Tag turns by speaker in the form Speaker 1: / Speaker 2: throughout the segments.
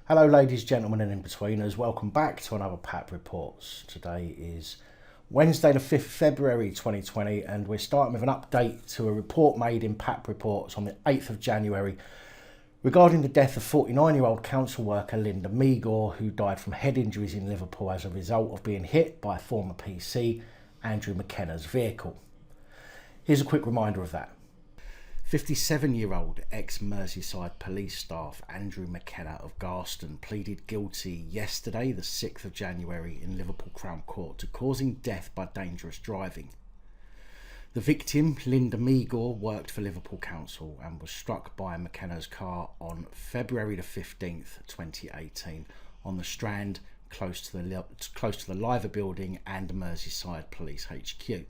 Speaker 1: Hello ladies, gentlemen and in-betweeners, welcome back to another PAP Reports. Today is Wednesday the 5th February 2020 and we're starting with an update to a report made in PAP Reports on the 8th of January regarding the death of 49-year-old council worker Linda Meagor, who died from head injuries in Liverpool as a result of being hit by former PC Andrew McKenna's vehicle. Here's a quick reminder of that. 57-year-old ex-Merseyside police staff Andrew McKenna of Garston pleaded guilty yesterday, the 6th of January, in Liverpool Crown Court to causing death by dangerous driving. The victim, Linda Meagor, worked for Liverpool Council and was struck by McKenna's car on February the 15th, 2018 on the Strand, close to the Liver building and Merseyside Police HQ.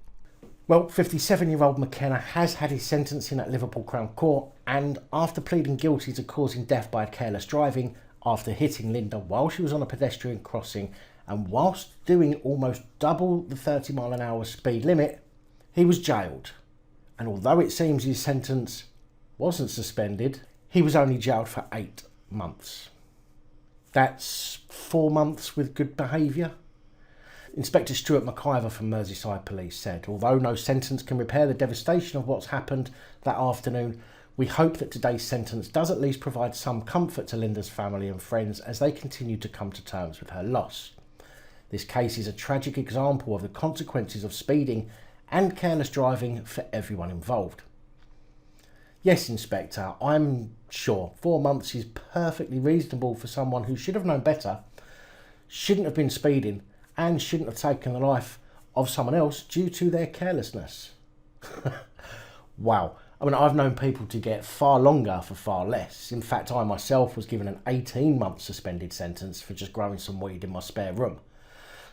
Speaker 1: Well, 57-year-old McKenna has had his sentencing at Liverpool Crown Court, and after pleading guilty to causing death by careless driving after hitting Linda while she was on a pedestrian crossing and whilst doing almost double the 30-mile-an-hour speed limit, he was jailed. And although it seems his sentence wasn't suspended, he was only jailed for 8 months. That's 4 months with good behaviour. Inspector Stuart McIver from Merseyside Police said, "Although no sentence can repair the devastation of what's happened that afternoon, we hope that today's sentence does at least provide some comfort to Linda's family and friends as they continue to come to terms with her loss. This case is a tragic example of the consequences of speeding and careless driving for everyone involved." Yes, Inspector, I'm sure 4 months is perfectly reasonable for someone who should have known better, shouldn't have been speeding, and shouldn't have taken the life of someone else due to their carelessness. Wow. I mean, I've known people to get far longer for far less. In fact, I myself was given an 18-month suspended sentence for just growing some weed in my spare room.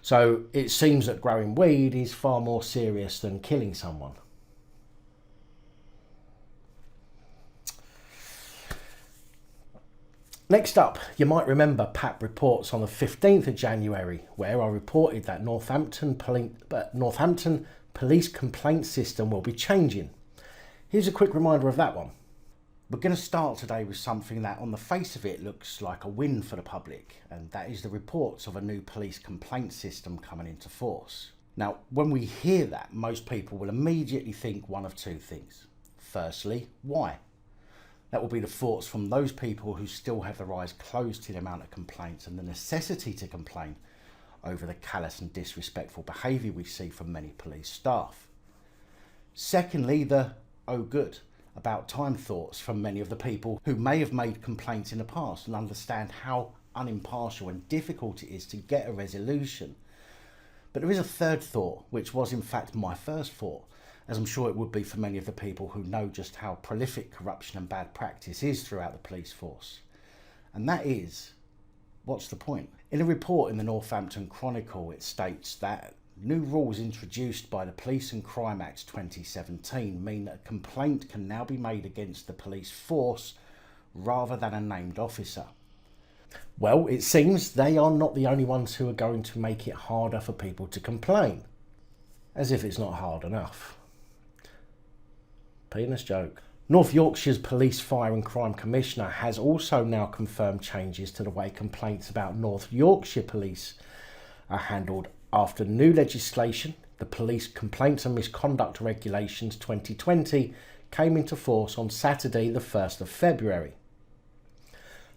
Speaker 1: So it seems that growing weed is far more serious than killing someone. Next up, you might remember PAP Reports on the 15th of January, where I reported that Northampton police complaint system will be changing. Here's a quick reminder of that one. We're going to start today with something that on the face of it looks like a win for the public, and that is the reports of a new police complaint system coming into force. Now, when we hear that, most people will immediately think one of two things. Firstly, why? That will be the thoughts from those people who still have their eyes closed to the amount of complaints and the necessity to complain over the callous and disrespectful behaviour we see from many police staff. Secondly, the oh good, about time thoughts from many of the people who may have made complaints in the past and understand how unimpartial and difficult it is to get a resolution. But there is a third thought, which was in fact my first thought, as I'm sure it would be for many of the people who know just how prolific corruption and bad practice is throughout the police force. And that is, what's the point? In a report in the Northampton Chronicle, it states that new rules introduced by the Police and Crime Act 2017 mean that a complaint can now be made against the police force rather than a named officer. Well, it seems they are not the only ones who are going to make it harder for people to complain. As if it's not hard enough. Penis joke. North Yorkshire's Police, Fire and Crime Commissioner has also now confirmed changes to the way complaints about North Yorkshire Police are handled after new legislation, the Police Complaints and Misconduct Regulations 2020, came into force on Saturday the 1st of February.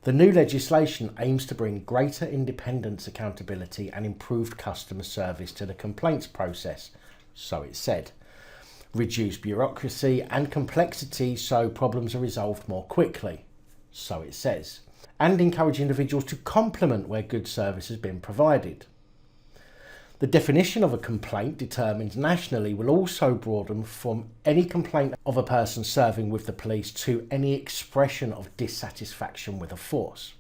Speaker 1: The new legislation aims to bring greater independence, accountability and improved customer service to the complaints process, so it said. Reduce bureaucracy and complexity so problems are resolved more quickly, so it says. And encourage individuals to compliment where good service has been provided. The definition of a complaint determined nationally will also broaden from any complaint of a person serving with the police to any expression of dissatisfaction with a force.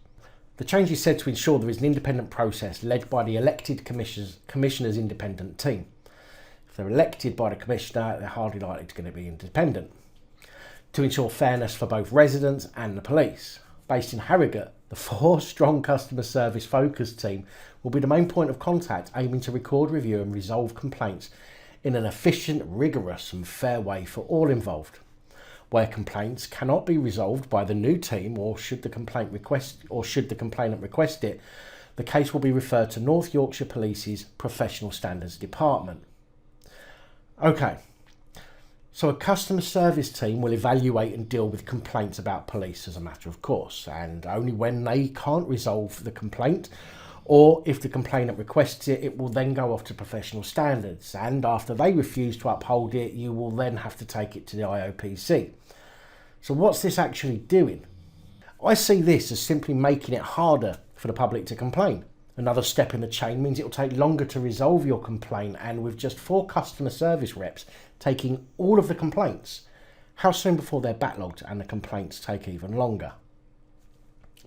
Speaker 1: The change is said to ensure there is an independent process led by the elected commissioner's independent team. If they're elected by the commissioner, they're hardly likely to going to be independent. To ensure fairness for both residents and the police. Based in Harrogate, the 4-strong customer service focus team will be the main point of contact, aiming to record, review and resolve complaints in an efficient, rigorous and fair way for all involved. Where complaints cannot be resolved by the new team, or should the complainant request it, the case will be referred to North Yorkshire Police's Professional Standards Department. Okay, so a customer service team will evaluate and deal with complaints about police as a matter of course, and only when they can't resolve the complaint, or if the complainant requests it, it will then go off to professional standards, and after they refuse to uphold it, you will then have to take it to the IOPC. So what's this actually doing? I see this as simply making it harder for the public to complain. Another step in the chain means it will take longer to resolve your complaint, and with just 4 customer service reps taking all of the complaints, how soon before they're backlogged and the complaints take even longer?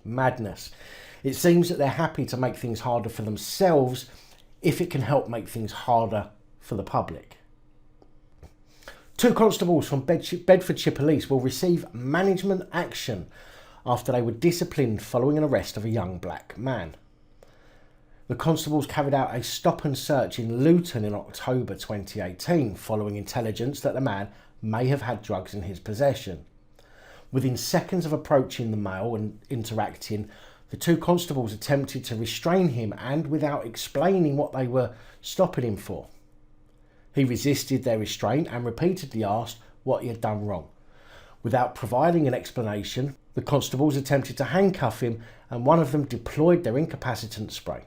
Speaker 1: Madness. It seems that they're happy to make things harder for themselves if it can help make things harder for the public. 2 constables from Bedfordshire Police will receive management action after they were disciplined following an arrest of a young black man. The constables carried out a stop and search in Luton in October 2018 following intelligence that the man may have had drugs in his possession. Within seconds of approaching the male and interacting, the 2 constables attempted to restrain him, and without explaining what they were stopping him for. He resisted their restraint and repeatedly asked what he had done wrong. Without providing an explanation, the constables attempted to handcuff him, and one of them deployed their incapacitant spray.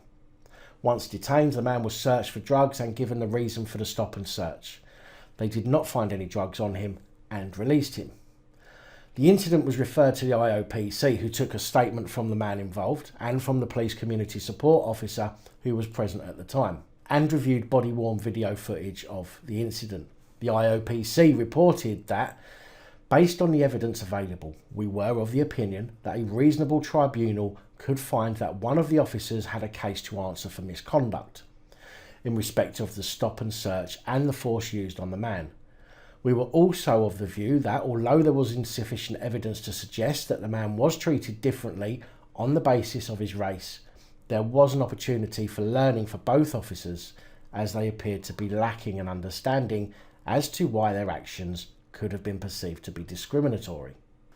Speaker 1: Once detained, the man was searched for drugs and given the reason for the stop and search. They did not find any drugs on him and released him. The incident was referred to the IOPC, who took a statement from the man involved and from the police community support officer who was present at the time, and reviewed body-worn video footage of the incident. The IOPC reported that, based on the evidence available, we were of the opinion that a reasonable tribunal could find that one of the officers had a case to answer for misconduct in respect of the stop and search and the force used on the man. We were also of the view that, although there was insufficient evidence to suggest that the man was treated differently on the basis of his race, there was an opportunity for learning for both officers, as they appeared to be lacking an understanding as to why their actions could have been perceived to be discriminatory.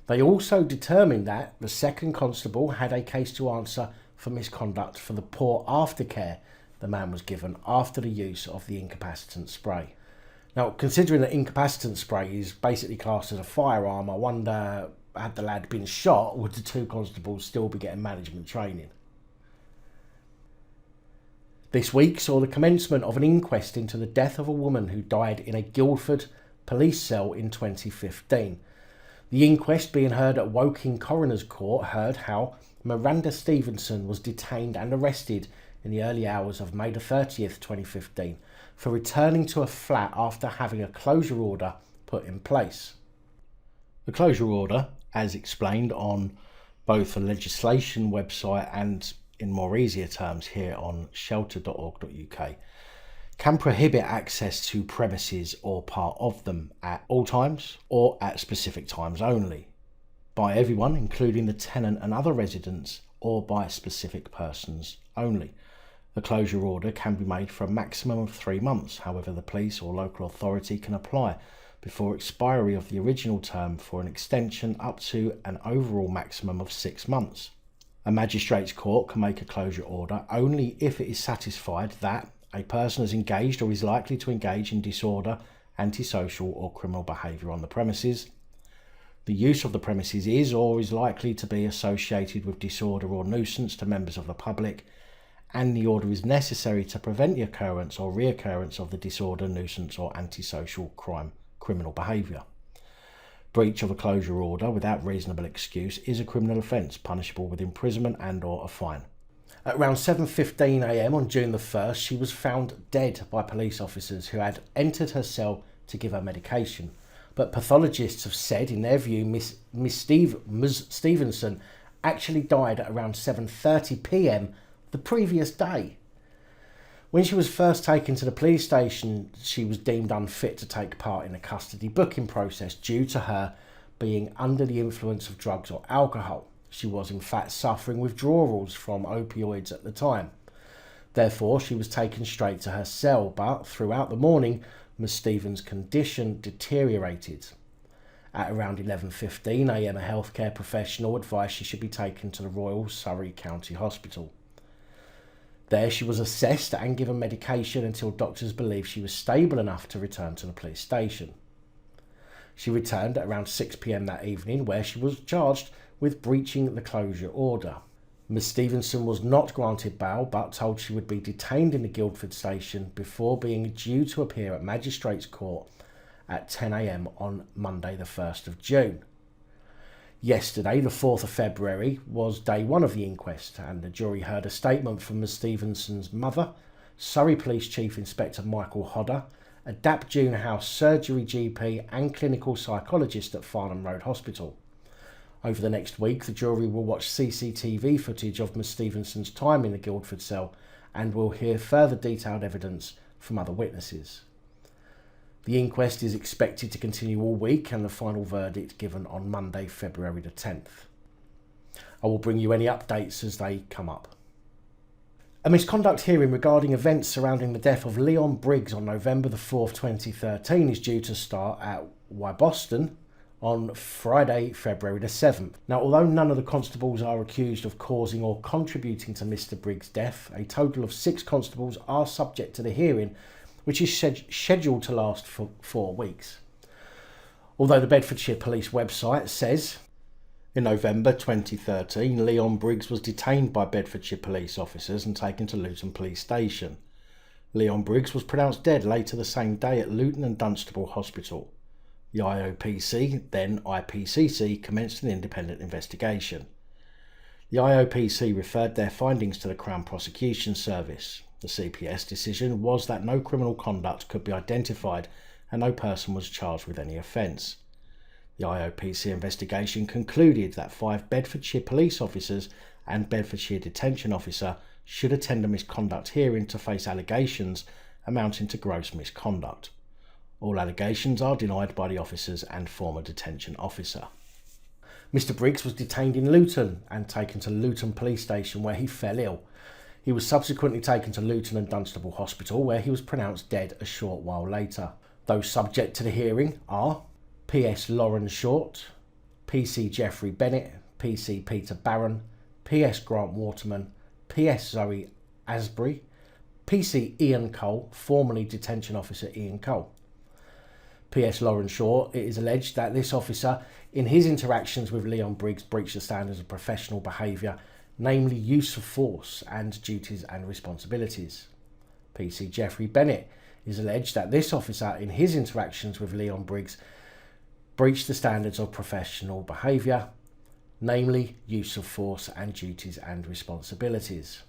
Speaker 1: They also determined that the second constable had a case to answer for misconduct for the poor aftercare the man was given after the use of the incapacitant spray. Now, considering that incapacitant spray is basically classed as a firearm, I wonder, had the lad been shot, would the 2 constables still be getting management training? This week saw the commencement of an inquest into the death of a woman who died in a Guildford police cell in 2015. The inquest, being heard at Woking Coroner's Court, heard how Miranda Stevenson was detained and arrested in the early hours of May the 30th, 2015, for returning to a flat after having a closure order put in place. The closure order, as explained on both the legislation website and in more easier terms here on shelter.org.uk, can prohibit access to premises or part of them at all times or at specific times only, by everyone, including the tenant and other residents, or by specific persons only. The closure order can be made for a maximum of 3 months. However, the police or local authority can apply before expiry of the original term for an extension up to an overall maximum of 6 months. A magistrate's court can make a closure order only if it is satisfied that a person has engaged or is likely to engage in disorder, antisocial or criminal behaviour on the premises. The use of the premises is or is likely to be associated with disorder or nuisance to members of the public, and the order is necessary to prevent the occurrence or reoccurrence of the disorder, nuisance or antisocial criminal behaviour. Breach of a closure order without reasonable excuse is a criminal offence, punishable with imprisonment and or a fine. At around 7:15 a.m. on June the 1st, she was found dead by police officers who had entered her cell to give her medication. But pathologists have said, in their view, Miss Stevenson actually died at around 7:30 p.m. the previous day. When she was first taken to the police station, she was deemed unfit to take part in a custody booking process due to her being under the influence of drugs or alcohol. She was in fact suffering withdrawals from opioids at the time. Therefore, she was taken straight to her cell, but throughout the morning, Ms. Stevens' condition deteriorated. At around 11:15 a.m, a healthcare professional advised she should be taken to the Royal Surrey County Hospital. There she was assessed and given medication until doctors believed she was stable enough to return to the police station. She returned at around 6 p.m. that evening, where she was charged with breaching the closure order. Ms Stevenson was not granted bail, but told she would be detained in the Guildford station before being due to appear at Magistrates Court at 10 a.m. on Monday the 1st of June. Yesterday, the 4th of February, was day one of the inquest, and the jury heard a statement from Ms Stevenson's mother, Surrey Police Chief Inspector Michael Hodder, a DAP June House surgery GP and clinical psychologist at Farnham Road Hospital. Over the next week, the jury will watch CCTV footage of Ms Stevenson's time in the Guildford cell and will hear further detailed evidence from other witnesses. The inquest is expected to continue all week and the final verdict given on Monday, February the 10th. I will bring you any updates as they come up. A misconduct hearing regarding events surrounding the death of Leon Briggs on November the 4th, 2013 is due to start at Wyboston on Friday, February the 7th. Now, although none of the constables are accused of causing or contributing to Mr Briggs' death, a total of 6 constables are subject to the hearing, which is scheduled to last for 4 weeks. Although the Bedfordshire Police website says, in November 2013, Leon Briggs was detained by Bedfordshire police officers and taken to Luton Police Station. Leon Briggs was pronounced dead later the same day at Luton and Dunstable Hospital. The IOPC, then IPCC, commenced an independent investigation. The IOPC referred their findings to the Crown Prosecution Service. The CPS decision was that no criminal conduct could be identified and no person was charged with any offence. The IOPC investigation concluded that 5 Bedfordshire police officers and Bedfordshire detention officer should attend a misconduct hearing to face allegations amounting to gross misconduct. All allegations are denied by the officers and former detention officer. Mr Briggs was detained in Luton and taken to Luton Police Station, where he fell ill. He was subsequently taken to Luton and Dunstable Hospital, where he was pronounced dead a short while later. Those subject to the hearing are PS Lauren Short, PC Geoffrey Bennett, PC Peter Barron, PS Grant Waterman, PS Zoe Asbury, PC Ian Cole, formerly Detention Officer Ian Cole. PS Lauren Short, it is alleged that this officer, in his interactions with Leon Briggs, breached the standards of professional behaviour, namely use of force and duties and responsibilities. PC Geoffrey Bennett is alleged that this officer, in his interactions with Leon Briggs, breached the standards of professional behaviour, namely use of force and duties and responsibilities.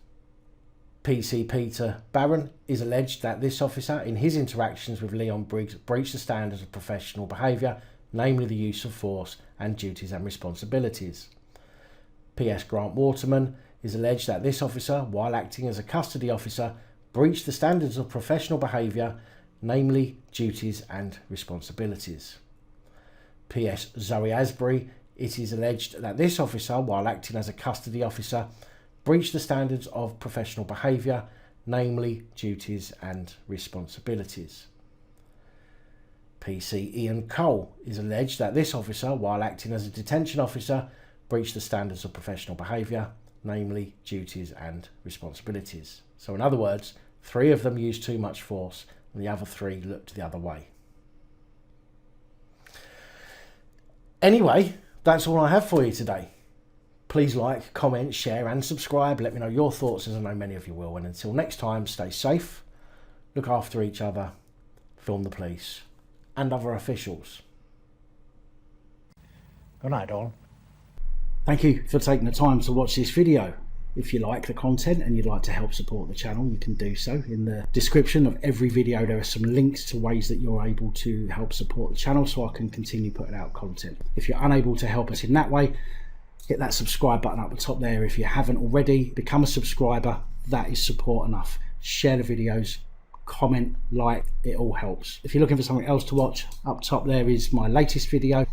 Speaker 1: PC Peter Barron is alleged that this officer, in his interactions with Leon Briggs, breached the standards of professional behaviour, namely the use of force and duties and responsibilities. PS Grant Waterman is alleged that this officer, while acting as a custody officer, breached the standards of professional behaviour, namely duties and responsibilities. PS Zoe Asbury, it is alleged that this officer, while acting as a custody officer, breached the standards of professional behaviour, namely duties and responsibilities. PC Ian Cole is alleged that this officer, while acting as a detention officer, breached the standards of professional behaviour, namely duties and responsibilities. So in other words, 3 of them used too much force and the other 3 looked the other way. Anyway, that's all I have for you today. Please like, comment, share and subscribe. Let me know your thoughts, as I know many of you will. And until next time, stay safe, look after each other, film the police and other officials. Good night, all. Thank you for taking the time to watch this video. If you like the content and you'd like to help support the channel, you can do so. In the description of every video there are some links to ways that you're able to help support the channel so I can continue putting out content. If you're unable to help us in that way, hit that subscribe button up the top there. If you haven't already, become a subscriber. That is support enough. Share the videos, comment, like, it all helps. If you're looking for something else to watch, up top there is my latest video.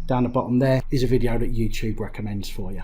Speaker 1: Down the bottom there is a video that YouTube recommends for you.